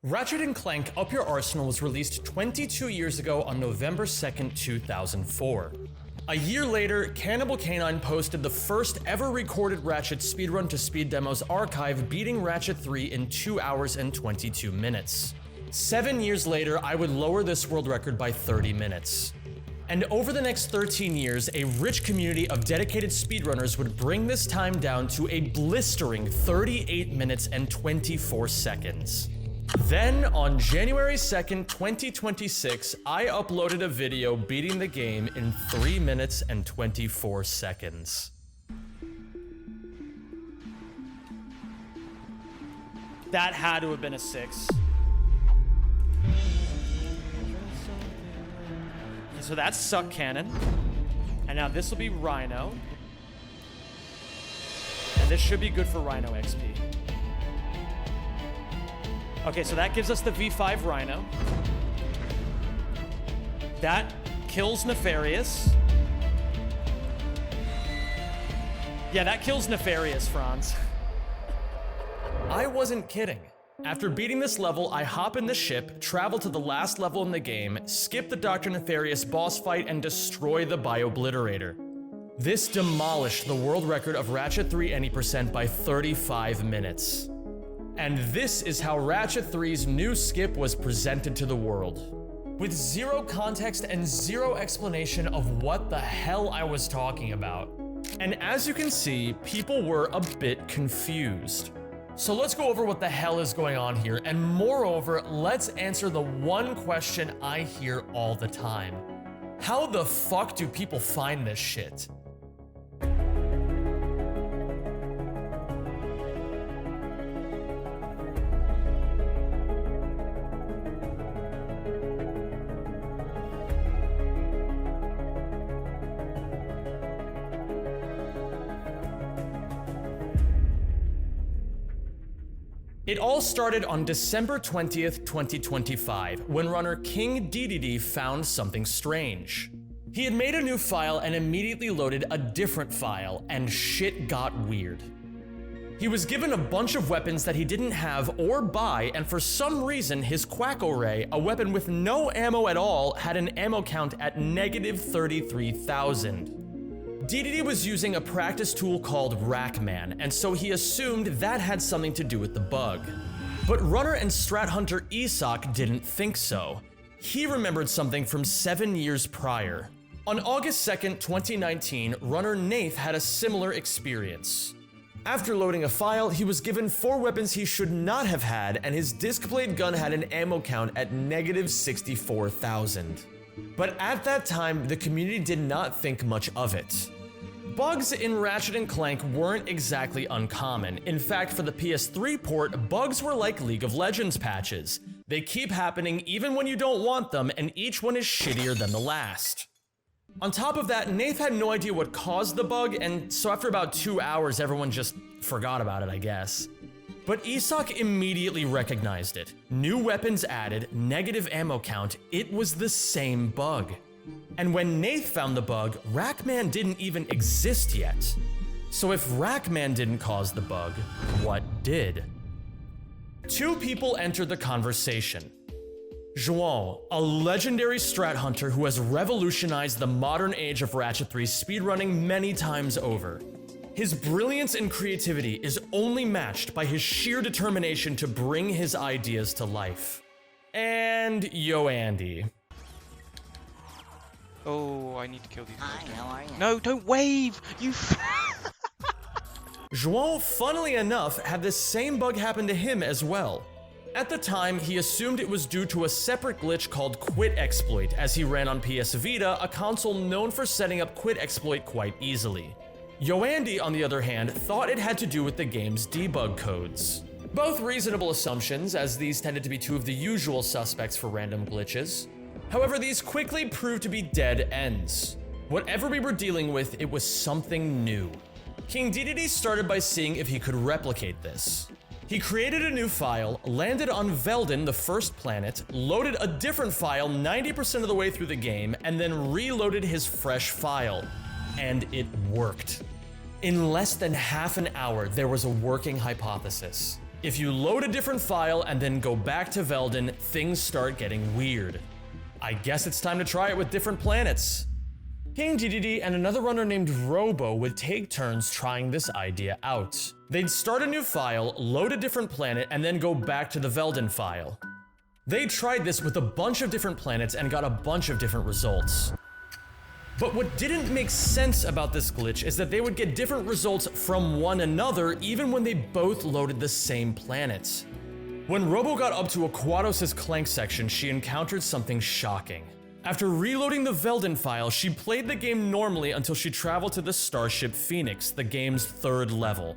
Ratchet and Clank Up Your Arsenal was released 22 years ago on November 2nd, 2004. A year later, Cannibal Canine posted the first ever recorded Ratchet speedrun to Speed Demo's archive, beating Ratchet 3 in 2 hours and 22 minutes. 7 years later, I would lower this world record by 30 minutes. And over the next 13 years, a rich community of dedicated speedrunners would bring this time down to a blistering 38 minutes and 24 seconds. Then, on January 2nd, 2026, I uploaded a video beating the game in 3 minutes and 24 seconds. That had to have been a 6. So that's Suck Cannon. And now this will be Rhino. And this should be good for Rhino XP. Okay, so that gives us the V5 Rhino. That kills Nefarious. Yeah, that kills Nefarious, Franz. I wasn't kidding. After beating this level, I hop in the ship, travel to the last level in the game, skip the Dr. Nefarious boss fight, and destroy the Biobliterator. This demolished the world record of Ratchet 3 Any% by 35 minutes. And this is how Ratchet 3's new skip was presented to the world. With zero context and zero explanation of what the hell I was talking about. And as you can see, people were a bit confused. So let's go over what the hell is going on here, and moreover, let's answer the one question I hear all the time. How the fuck do people find this shit? It all started on December 20th, 2025, when runner King DDD found something strange. He had made a new file and immediately loaded a different file, and shit got weird. He was given a bunch of weapons that he didn't have or buy, and for some reason his Quacko Ray, a weapon with no ammo at all, had an ammo count at negative 33,000. DDD was using a practice tool called Rackman, and so he assumed that had something to do with the bug. But runner and strat hunter Isak didn't think so. He remembered something from 7 years prior. On August 2nd, 2019, runner Nath had a similar experience. After loading a file, he was given 4 weapons he should not have had, and his disc blade gun had an ammo count at negative 64,000. But at that time, the community did not think much of it. Bugs in Ratchet and Clank weren't exactly uncommon. In fact, for the PS3 port, bugs were like League of Legends patches. They keep happening even when you don't want them, and each one is shittier than the last. On top of that, Nath had no idea what caused the bug, and so after about 2 hours, everyone just forgot about it, I guess. But Isak immediately recognized it. New weapons added, negative ammo count, it was the same bug. And when Nath found the bug, Rackman didn't even exist yet. So if Rackman didn't cause the bug, what did? 2 people entered the conversation. João, a legendary strat hunter who has revolutionized the modern age of Ratchet 3 speedrunning many times over. His brilliance and creativity is only matched by his sheer determination to bring his ideas to life. And YoAndy. Oh, I need to kill these guys. Hi, how are you? No, don't wave! You João, funnily enough, had this same bug happen to him as well. At the time, he assumed it was due to a separate glitch called Quit Exploit, as he ran on PS Vita, a console known for setting up Quit Exploit quite easily. YoAndy, on the other hand, thought it had to do with the game's debug codes. Both reasonable assumptions, as these tended to be 2 of the usual suspects for random glitches. However, these quickly proved to be dead ends. Whatever we were dealing with, it was something new. King DDD started by seeing if he could replicate this. He created a new file, landed on Velden, the first planet, loaded a different file 90% of the way through the game, and then reloaded his fresh file. And it worked. In less than half an hour, there was a working hypothesis. If you load a different file and then go back to Velden, things start getting weird. I guess it's time to try it with different planets. King DDD and another runner named Robo would take turns trying this idea out. They'd start a new file, load a different planet, and then go back to the Velden file. They tried this with a bunch of different planets and got a bunch of different results. But what didn't make sense about this glitch is that they would get different results from one another even when they both loaded the same planet. When Robo got up to Aquatos' Clank section, she encountered something shocking. After reloading the Velden file, she played the game normally until she traveled to the starship Phoenix, the game's 3rd level.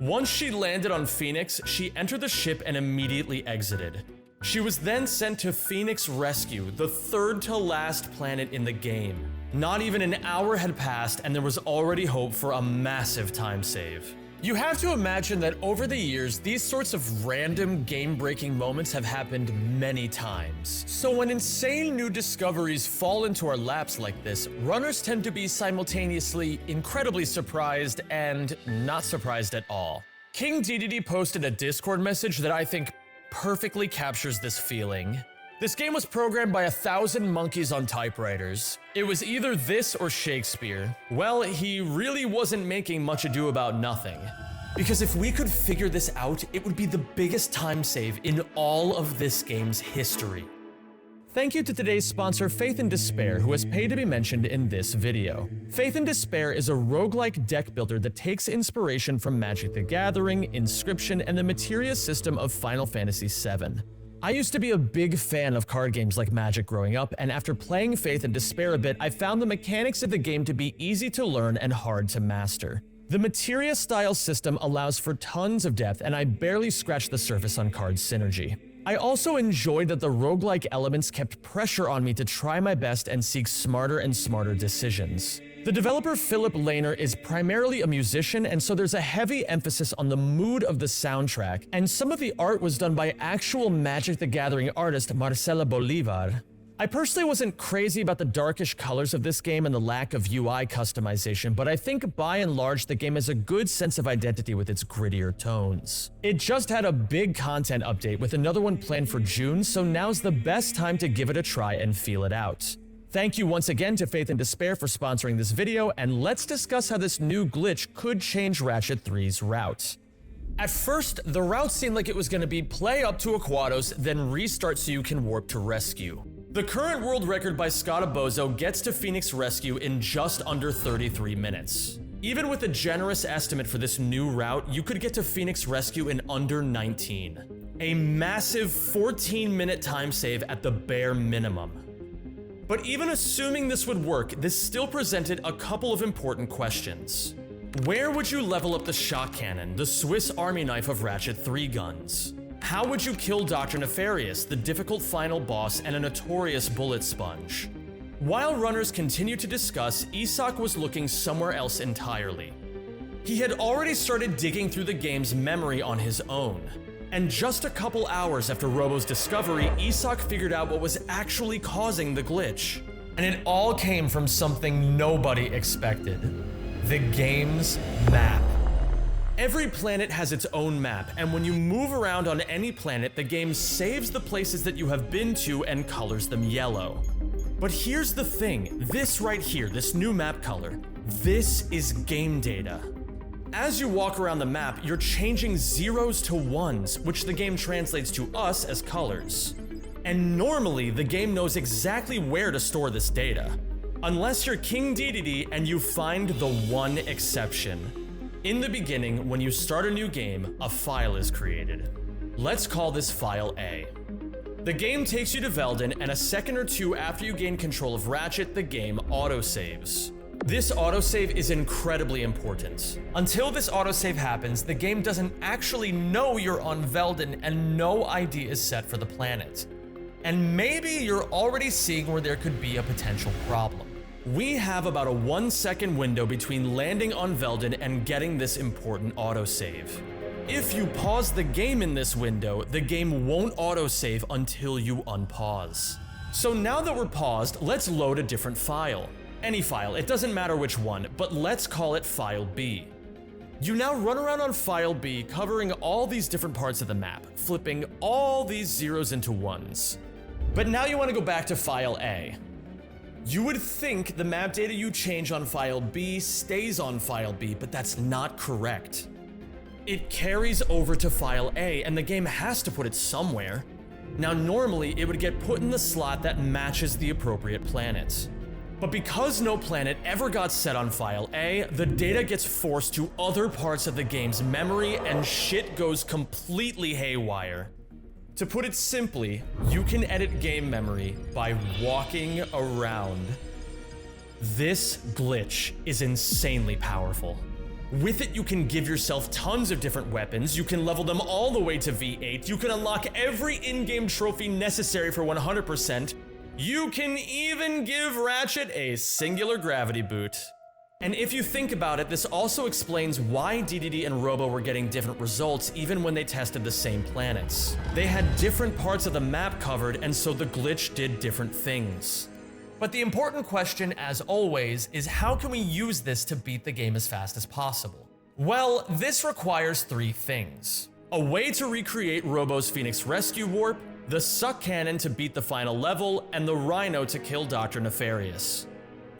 Once she landed on Phoenix, she entered the ship and immediately exited. She was then sent to Phoenix Rescue, the 3rd to last planet in the game. Not even an hour had passed and there was already hope for a massive time save. You have to imagine that over the years, these sorts of random game-breaking moments have happened many times. So when insane new discoveries fall into our laps like this, runners tend to be simultaneously incredibly surprised and not surprised at all. King DDD posted a Discord message that I think perfectly captures this feeling. This game was programmed by 1,000 monkeys on typewriters. It was either this or Shakespeare. Well, he really wasn't making much ado about nothing. Because if we could figure this out, it would be the biggest time save in all of this game's history. Thank you to today's sponsor, Faith and Despair, who has paid to be mentioned in this video. Faith and Despair is a roguelike deck builder that takes inspiration from Magic the Gathering, Inscription, and the materia system of Final Fantasy VII. I used to be a big fan of card games like Magic growing up, and after playing Faith and Despair a bit, I found the mechanics of the game to be easy to learn and hard to master. The materia-style system allows for tons of depth, and I barely scratched the surface on card synergy. I also enjoyed that the roguelike elements kept pressure on me to try my best and seek smarter and smarter decisions. The developer Philip Lehner is primarily a musician, and so there's a heavy emphasis on the mood of the soundtrack, and some of the art was done by actual Magic the Gathering artist Marcela Bolivar. I personally wasn't crazy about the darkish colors of this game and the lack of UI customization, but I think by and large the game has a good sense of identity with its grittier tones. It just had a big content update with another one planned for June, so now's the best time to give it a try and feel it out. Thank you once again to Faith and Despair for sponsoring this video, and let's discuss how this new glitch could change Ratchet 3's route. At first, the route seemed like it was going to be play up to Aquatos, then restart so you can warp to Rescue. The current world record by Scottobozo gets to Phoenix Rescue in just under 33 minutes. Even with a generous estimate for this new route, you could get to Phoenix Rescue in under 19. A massive 14-minute time save at the bare minimum. But even assuming this would work, this still presented a couple of important questions. Where would you level up the shot cannon, the Swiss Army knife of Ratchet 3 guns? How would you kill Dr. Nefarious, the difficult final boss and a notorious bullet sponge? While runners continued to discuss, Isak was looking somewhere else entirely. He had already started digging through the game's memory on his own. And just a couple hours after Robo's discovery, Isak figured out what was actually causing the glitch. And it all came from something nobody expected. The game's map. Every planet has its own map, and when you move around on any planet, the game saves the places that you have been to and colors them yellow. But here's the thing, this right here, this new map color, this is game data. As you walk around the map, you're changing zeros to ones, which the game translates to us as colors. And normally, the game knows exactly where to store this data. Unless you're King DDD and you find the one exception. In the beginning, when you start a new game, a file is created. Let's call this file A. The game takes you to Velden, and a second or two after you gain control of Ratchet, the game autosaves. This autosave is incredibly important. Until this autosave happens, the game doesn't actually know you're on Velden and no ID is set for the planet. And maybe you're already seeing where there could be a potential problem. We have about a 1-second window between landing on Velden and getting this important autosave. If you pause the game in this window, the game won't autosave until you unpause. So now that we're paused, let's load a different file. Any file, it doesn't matter which one, but let's call it file B. You now run around on file B, covering all these different parts of the map, flipping all these zeros into ones. But now you want to go back to file A. You would think the map data you change on file B stays on file B, but that's not correct. It carries over to file A, and the game has to put it somewhere. Now normally it would get put in the slot that matches the appropriate planet. But because no planet ever got set on file A, the data gets forced to other parts of the game's memory and shit goes completely haywire. To put it simply, you can edit game memory by walking around. This glitch is insanely powerful. With it, you can give yourself tons of different weapons, you can level them all the way to V8, you can unlock every in-game trophy necessary for 100%, you can even give Ratchet a singular gravity boot. And if you think about it, this also explains why DDD and Robo were getting different results even when they tested the same planets. They had different parts of the map covered, and so the glitch did different things. But the important question, as always, is how can we use this to beat the game as fast as possible? Well, this requires three things. A way to recreate Robo's Phoenix Rescue Warp, the Suck Cannon to beat the final level, and the Rhino to kill Dr. Nefarious.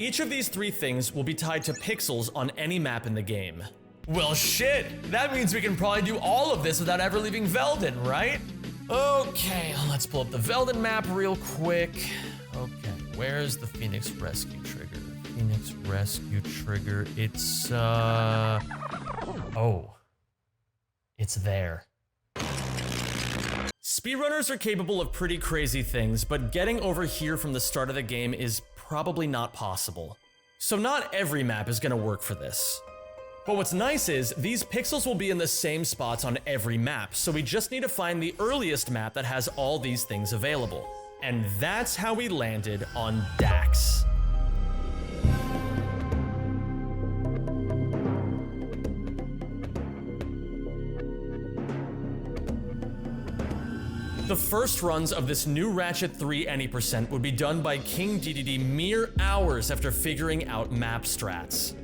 Each of these three things will be tied to pixels on any map in the game. Well shit, that means we can probably do all of this without ever leaving Velden, right? Okay, let's pull up the Velden map real quick. Okay, where's the Phoenix Rescue trigger? Phoenix Rescue trigger, it's oh. It's there. Speedrunners are capable of pretty crazy things, but getting over here from the start of the game is probably not possible. So not every map is gonna work for this. But what's nice is, these pixels will be in the same spots on every map, so we just need to find the earliest map that has all these things available. And that's how we landed on Dax. The first runs of this new Ratchet 3 Any% would be done by King DDD mere hours after figuring out map strats.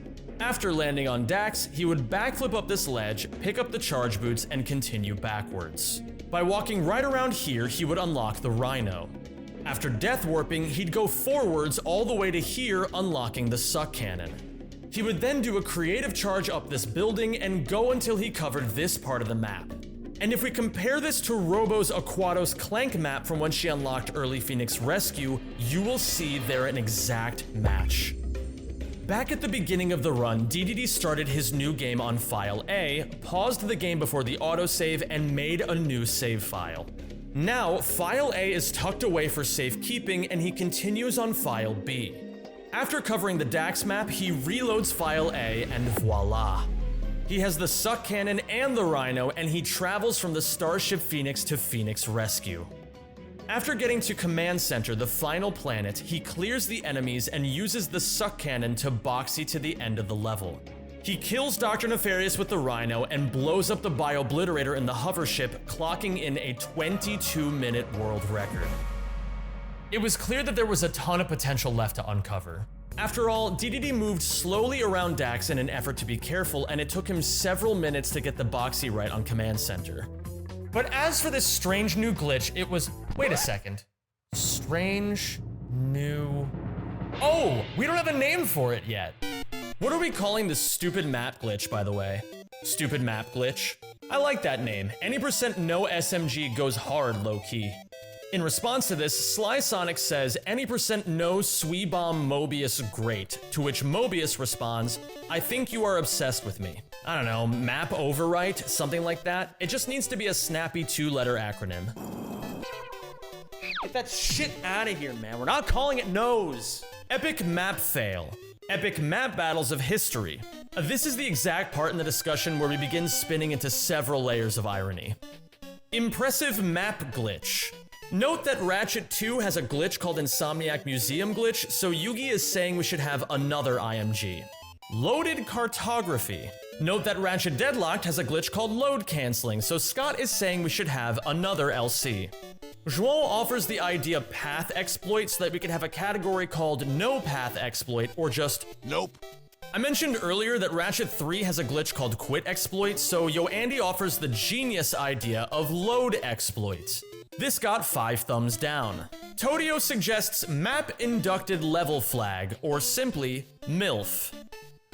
After landing on Dax, he would backflip up this ledge, pick up the charge boots, and continue backwards. By walking right around here, he would unlock the Rhino. After death warping, he'd go forwards all the way to here, unlocking the Suck Cannon. He would then do a creative charge up this building and go until he covered this part of the map. And if we compare this to Robo's Aquatos Clank map from when she unlocked early Phoenix Rescue, you will see they're an exact match. Back at the beginning of the run, DDD started his new game on file A, paused the game before the autosave, and made a new save file. Now, file A is tucked away for safekeeping, and he continues on file B. After covering the Dax map, he reloads file A, and voila. He has the Suck Cannon and the Rhino, and he travels from the Starship Phoenix to Phoenix Rescue. After getting to Command Center, the final planet, he clears the enemies and uses the Suck Cannon to boxy to the end of the level. He kills Dr. Nefarious with the Rhino and blows up the Bio-Obliterator in the hover ship, clocking in a 22-minute world record. It was clear that there was a ton of potential left to uncover. After all, DDD moved slowly around Dax in an effort to be careful, and it took him several minutes to get the boxy right on Command Center. But as for this strange new glitch, it was... Wait a second. Strange new... Oh! We don't have a name for it yet. What are we calling this stupid map glitch, by the way? Stupid map glitch? I like that name. Any% no SMG goes hard, low-key. In response to this, Slysonic says, Any% no Sweet Bomb Mobius great, to which Mobius responds, I think you are obsessed with me. I don't know, map overwrite, something like that. It just needs to be a snappy 2-letter acronym. Get that shit out of here, man. We're not calling it nose. Epic map fail. Epic map battles of history. This is the exact part in the discussion where we begin spinning into several layers of irony. Impressive map glitch. Note that Ratchet 2 has a glitch called Insomniac Museum Glitch, so Yugi is saying we should have another IMG. Loaded cartography. Note that Ratchet Deadlocked has a glitch called load canceling, so Scott is saying we should have another LC. João offers the idea path exploit so that we could have a category called no path exploit or just Nope. I mentioned earlier that Ratchet 3 has a glitch called Quit Exploit, so YoAndy offers the genius idea of Load Exploit. This got 5 thumbs down. Todio suggests Map Inducted Level Flag, or simply MILF.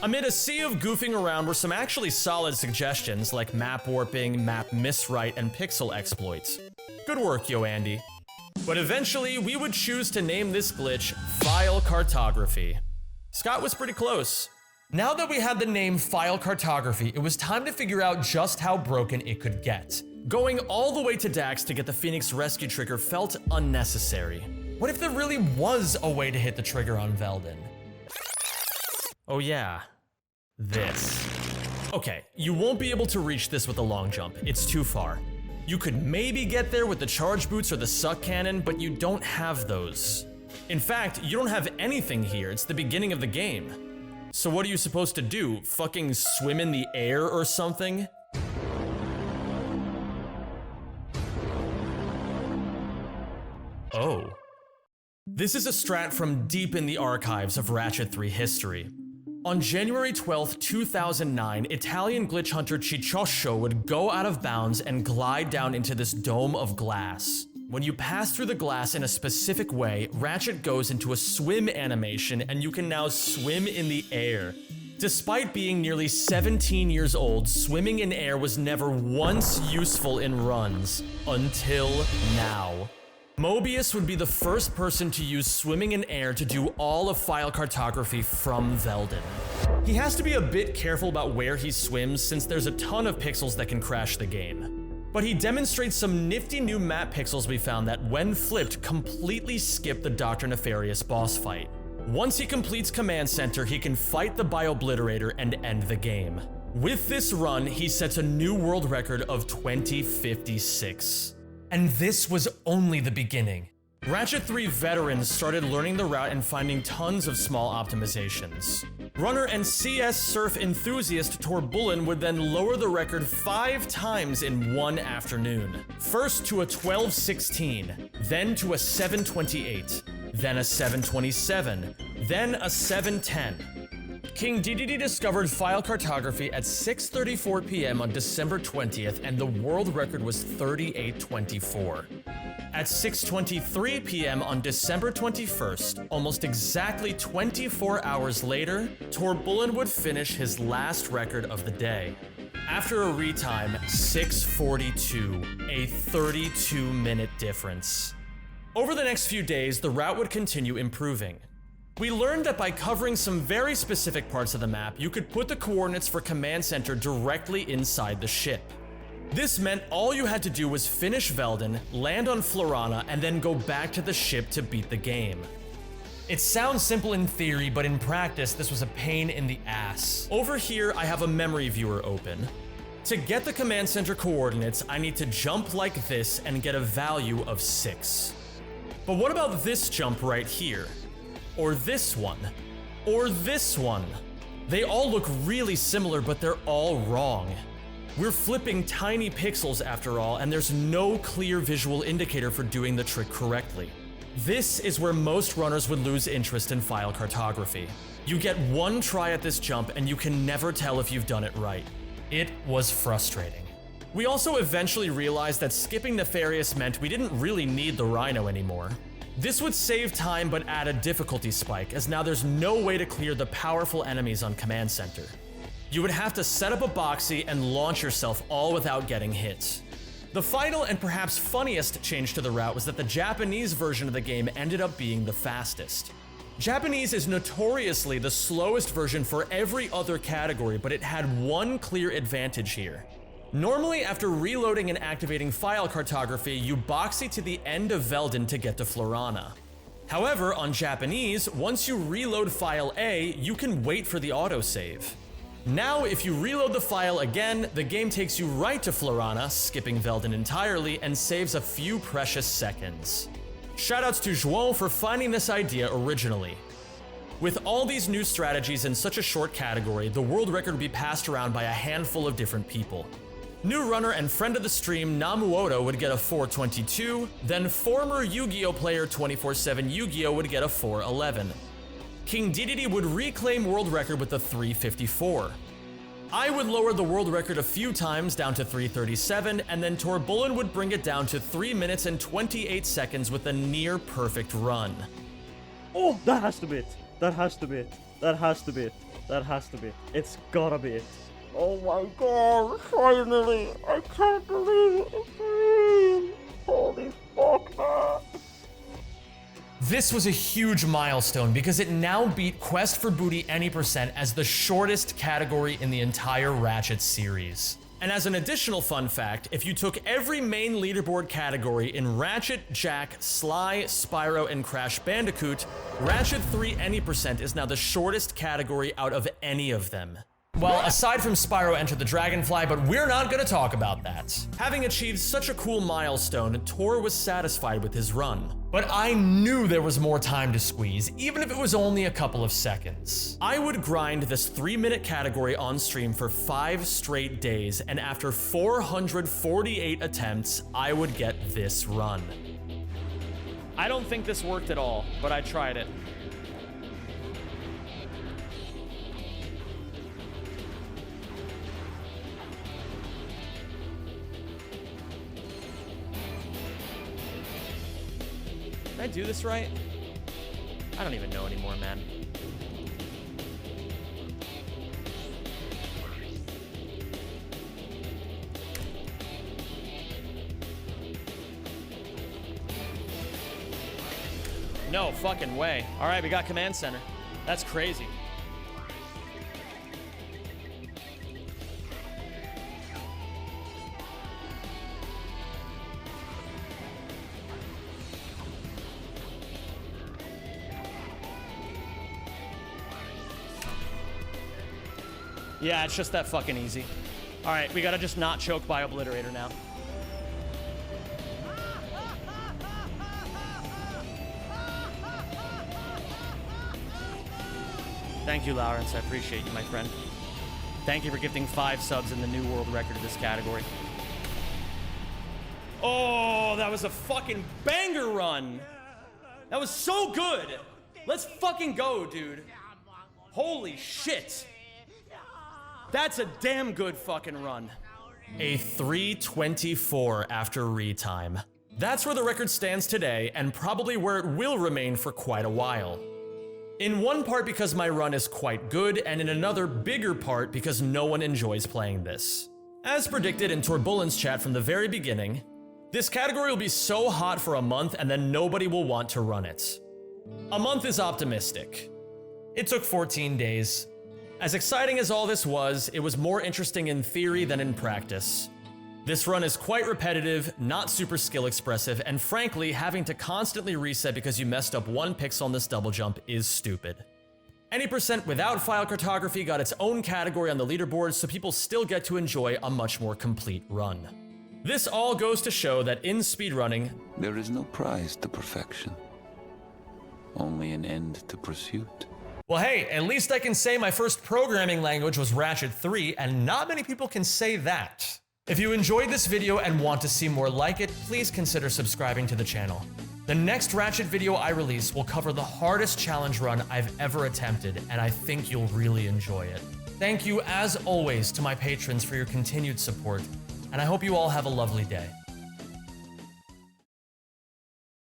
Amid a sea of goofing around were some actually solid suggestions like map warping, map miswrite, and pixel exploits. Good work, YoAndy. But eventually, we would choose to name this glitch File Cartography. Scott was pretty close. Now that we had the name File Cartography, it was time to figure out just how broken it could get. Going all the way to Dax to get the Phoenix rescue trigger felt unnecessary. What if there really was a way to hit the trigger on Veldin? Oh yeah, this. Okay, you won't be able to reach this with a long jump, it's too far. You could maybe get there with the charge boots or the suck cannon, but you don't have those. In fact, you don't have anything here, it's the beginning of the game. So what are you supposed to do? Fucking swim in the air or something? Oh. This is a strat from deep in the archives of Ratchet 3 history. On January 12, 2009, Italian glitch hunter Cicciosho would go out of bounds and glide down into this dome of glass. When you pass through the glass in a specific way, Ratchet goes into a swim animation and you can now swim in the air. Despite being nearly 17 years old, swimming in air was never once useful in runs. Until now. Mobius would be the first person to use swimming in air to do all of File Cartography from Veldin. He has to be a bit careful about where he swims since there's a ton of pixels that can crash the game. But he demonstrates some nifty new map pixels we found that, when flipped, completely skip the Dr. Nefarious boss fight. Once he completes Command Center, he can fight the Biobliterator and end the game. With this run, he sets a new world record of 2056. And this was only the beginning. Ratchet 3 veterans started learning the route and finding tons of small optimizations. Runner and CS surf enthusiast Torrbullen would then lower the record 5 times in one afternoon. First to a 12:16, then to a 7:28, then a 7:27, then a 7:10. King DDD discovered File Cartography at 6:34 p.m. on December 20th, and the world record was 38:24. At 6:23 p.m. on December 21st, almost exactly 24 hours later, Torrbullen would finish his last record of the day. After a retime, 6:42, a 32-minute difference. Over the next few days, the route would continue improving. We learned that by covering some very specific parts of the map, you could put the coordinates for Command Center directly inside the ship. This meant all you had to do was finish Veldin, land on Florana, and then go back to the ship to beat the game. It sounds simple in theory, but in practice, this was a pain in the ass. Over here, I have a memory viewer open. To get the Command Center coordinates, I need to jump like this and get a value of 6. But what about this jump right here? Or this one? Or this one? They all look really similar, but they're all wrong. We're flipping tiny pixels after all, and there's no clear visual indicator for doing the trick correctly. This is where most runners would lose interest in File Cartography. You get one try at this jump, and you can never tell if you've done it right. It was frustrating. We also eventually realized that skipping Nefarious meant we didn't really need the Rhino anymore. This would save time but add a difficulty spike, as now there's no way to clear the powerful enemies on Command Center. You would have to set up a boxy and launch yourself all without getting hit. The final and perhaps funniest change to the route was that the Japanese version of the game ended up being the fastest. Japanese is notoriously the slowest version for every other category, but it had one clear advantage here. Normally, after reloading and activating File Cartography, you boxy to the end of Veldin to get to Florana. However, on Japanese, once you reload File A, you can wait for the autosave. Now, if you reload the file again, the game takes you right to Florana, skipping Veldin entirely, and saves a few precious seconds. Shoutouts to João for finding this idea originally. With all these new strategies in such a short category, the world record would be passed around by a handful of different people. New runner and friend of the stream Namuoto would get a 422, then former Yu-Gi-Oh player 24/7 Yu-Gi-Oh would get a 411. King DDD would reclaim world record with a 3:54. I would lower the world record a few times down to 3:37, and then Torrbullen would bring it down to 3 minutes and 28 seconds with a near perfect run. Oh, that has to be it. That has to be it. That has to be it. That has to be it. It's gotta be it. Oh my god, finally! I can't believe it. Holy fuck, man. This was a huge milestone because it now beat Quest for Booty Any Percent as the shortest category in the entire Ratchet series. And as an additional fun fact, if you took every main leaderboard category in Ratchet, Jack, Sly, Spyro, and Crash Bandicoot, Ratchet 3 Any Percent is now the shortest category out of any of them. Well, aside from Spyro Enter the Dragonfly, but we're not gonna talk about that. Having achieved such a cool milestone, Tor was satisfied with his run. But I knew there was more time to squeeze, even if it was only a couple of seconds. I would grind this 3-minute category on stream for 5 straight days, and after 448 attempts, I would get this run. I don't think this worked at all, but I tried it. Did I do this right? I don't even know anymore, man. No fucking way. All right, we got command center. That's crazy. Yeah, it's just that fucking easy. All right, we gotta just not choke by Obliterator now. Thank you, Lawrence. I appreciate you, my friend. Thank you for gifting 5 subs in the new world record of this category. Oh, that was a fucking banger run. That was so good. Let's fucking go, dude. Holy shit. That's a damn good fucking run. A 3:24 after retime. That's where the record stands today, and probably where it will remain for quite a while. In one part because my run is quite good, and in another bigger part because no one enjoys playing this. As predicted in Torrbullen's chat from the very beginning, this category will be so hot for a month and then nobody will want to run it. A month is optimistic. It took 14 days. As exciting as all this was, it was more interesting in theory than in practice. This run is quite repetitive, not super skill expressive, and frankly, having to constantly reset because you messed up 1 pixel on this double jump is stupid. Any percent without file cartography got its own category on the leaderboard, so people still get to enjoy a much more complete run. This all goes to show that in speedrunning, there is no prize to perfection, only an end to pursuit. well hey, at least I can say my first programming language was Ratchet 3, and not many people can say that. If you enjoyed this video and want to see more like it, please consider subscribing to the channel. The next Ratchet video I release will cover the hardest challenge run I've ever attempted, and I think you'll really enjoy it. Thank you as always to my patrons for your continued support, and I hope you all have a lovely day.